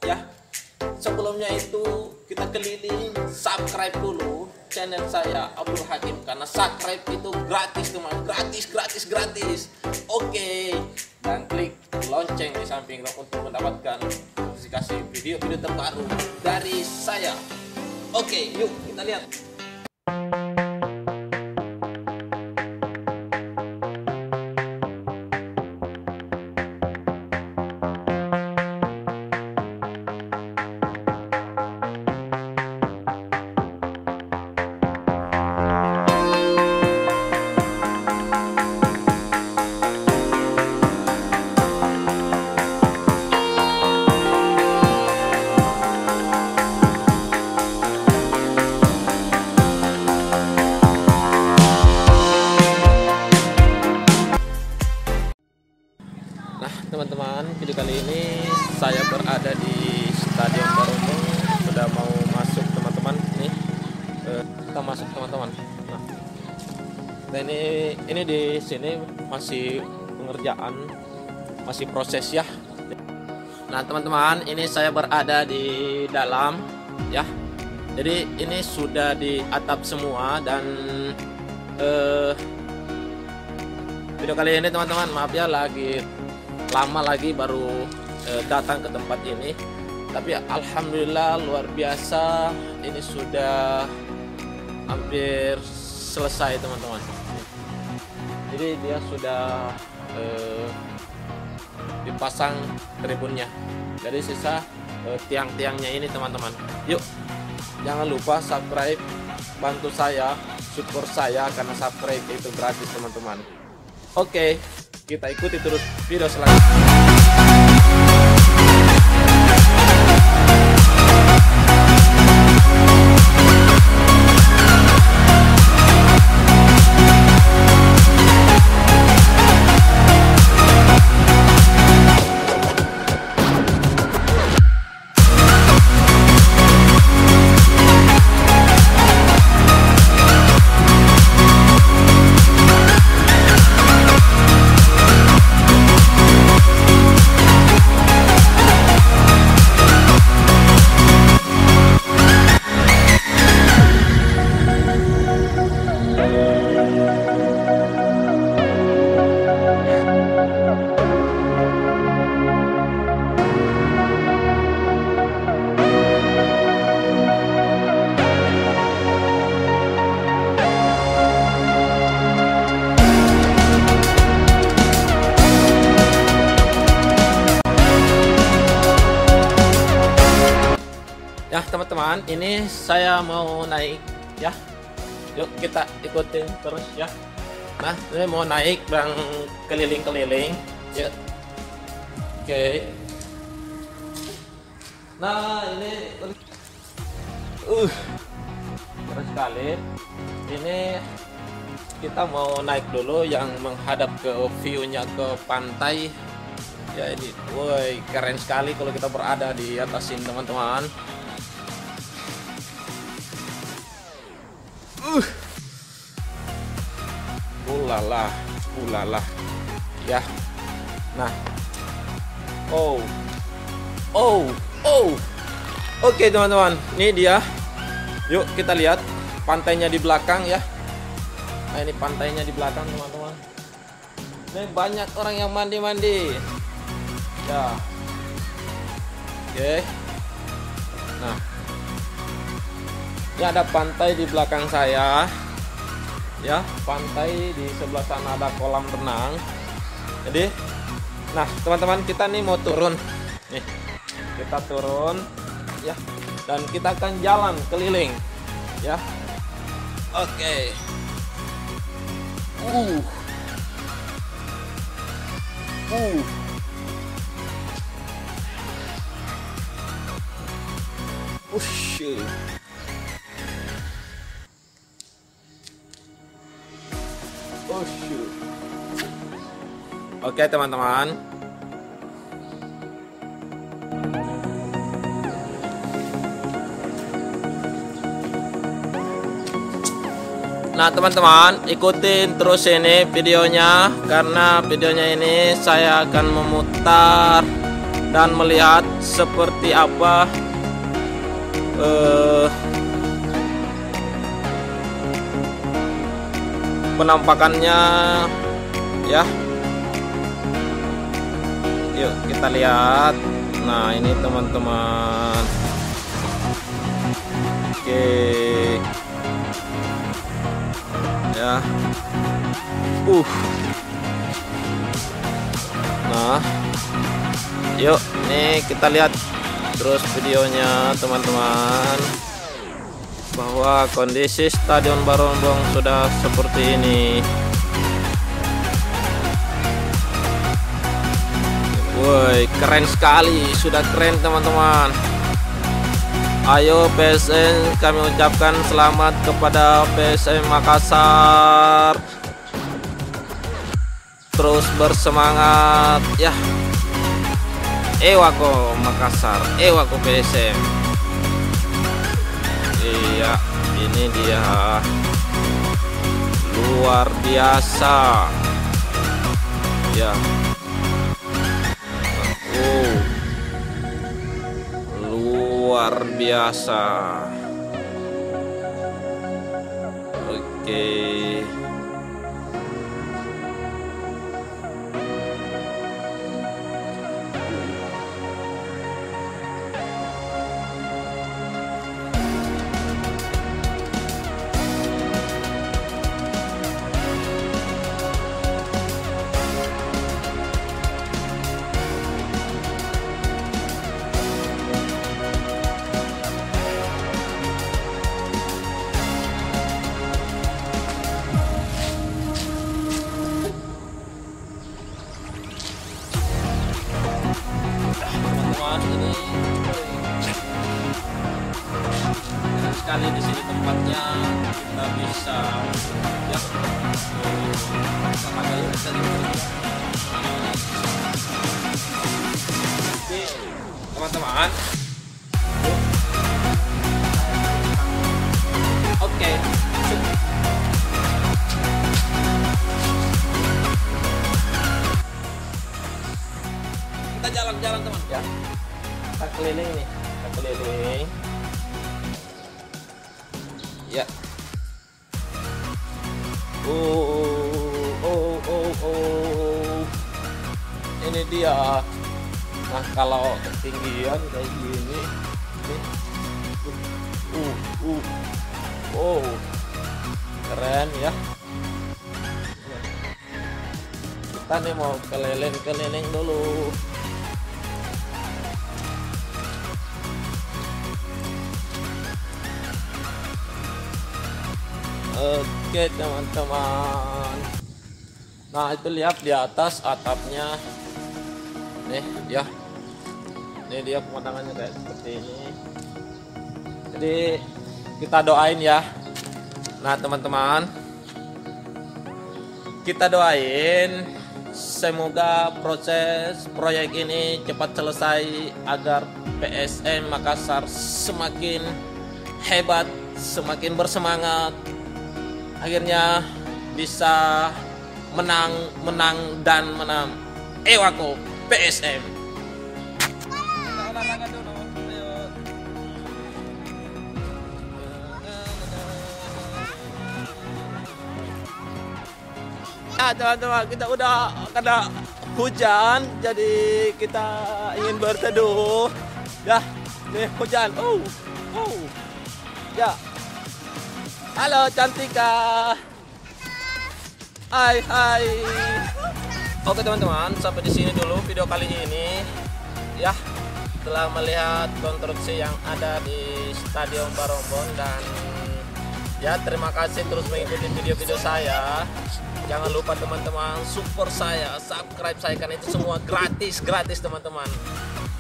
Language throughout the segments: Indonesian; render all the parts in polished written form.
ya. Sebelumnya itu kita keliling, subscribe dulu channel saya Abdul Hakim, karena subscribe itu gratis teman, gratis. Oke, dan klik lonceng di samping untuk mendapatkan notifikasi video-video terbaru dari saya. Oke, yuk kita lihat. Nah teman-teman, video kali ini saya berada di Stadion Barombong, sudah mau masuk teman-teman. Nih kita masuk teman-teman. Nah ini di sini masih pengerjaan, masih proses ya. Nah teman-teman, ini saya berada di dalam ya. Jadi ini sudah di atap semua, dan video kali ini teman-teman, maaf ya, lagi lama lagi baru datang ke tempat ini, tapi alhamdulillah luar biasa, ini sudah hampir selesai teman-teman. Jadi dia sudah dipasang tribunnya, jadi sisa tiang-tiangnya ini teman-teman. Yuk jangan lupa subscribe, bantu saya, support saya, karena subscribe itu gratis teman-teman. Oke, kita ikuti terus video selanjutnya. Ya teman-teman, ini saya mau naik ya. Yuk kita ikutin terus ya. Nah ini mau naik dan keliling-keliling ya. Oke. Nah ini terus sekali. Ini kita mau naik dulu yang menghadap ke view-nya ke pantai. Ya ini, woi keren sekali kalau kita berada di atas ini teman-teman. Ulala ya. Nah oke teman-teman, ini dia. Yuk kita lihat pantainya di belakang ya. Nah ini pantainya di belakang teman-teman. Ini banyak orang yang mandi-mandi ya. Oke. Nah ini ada pantai di belakang saya ya, pantai di sebelah sana ada kolam renang. Jadi nah teman-teman, kita nih mau turun nih, kita turun ya, dan kita akan jalan keliling ya. Oke. Shit. Oke teman-teman, nah teman-teman ikutin terus ini videonya, karena videonya ini saya akan memutar dan melihat seperti apa penampakannya ya. Yuk kita lihat. Nah ini teman-teman. Oke ya. Nah yuk nih kita lihat terus videonya teman-teman, bahwa kondisi Stadion Barombong sudah seperti ini. Woi, keren sekali, sudah keren teman-teman. Ayo PSM, kami ucapkan selamat kepada PSM Makassar. Terus bersemangat ya. Ewako Makassar, Ewako PSM. Iya, ini dia, luar biasa ya. Luar biasa. Oke. Ini sekali di sini tempatnya, kita bisa ya teman-teman. Oke. Kita jalan-jalan teman ya. Kita keliling nih, kita keliling ya. Ini dia. Nah kalau ketinggian kayak gini keren ya. Kita nih mau keliling-keliling dulu. Oke teman-teman. Nah itu lihat di atas atapnya nih ya. Ini dia pemandangannya kayak seperti ini. Jadi kita doain ya. Nah teman-teman, kita doain semoga proses proyek ini cepat selesai agar PSM Makassar semakin hebat, semakin bersemangat, akhirnya bisa menang. Ewako PSM. Kita olahraga dulu. Ya teman-teman, kita udah kena hujan, jadi kita ingin berteduh. Ya, nih hujan. Ya. Halo Cantika. Hai. Oke teman-teman, sampai di sini dulu video kali ini. Ya, telah melihat konstruksi yang ada di Stadion Barombong, dan ya terima kasih terus mengikuti video-video saya. Jangan lupa teman-teman support saya, subscribe saya, karena itu semua gratis teman-teman.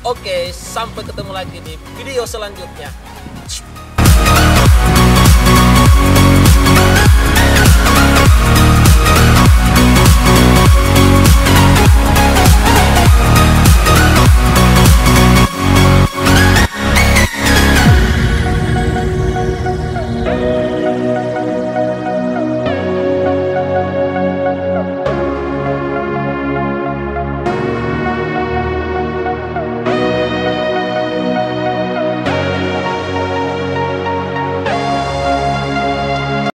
Oke, sampai ketemu lagi di video selanjutnya.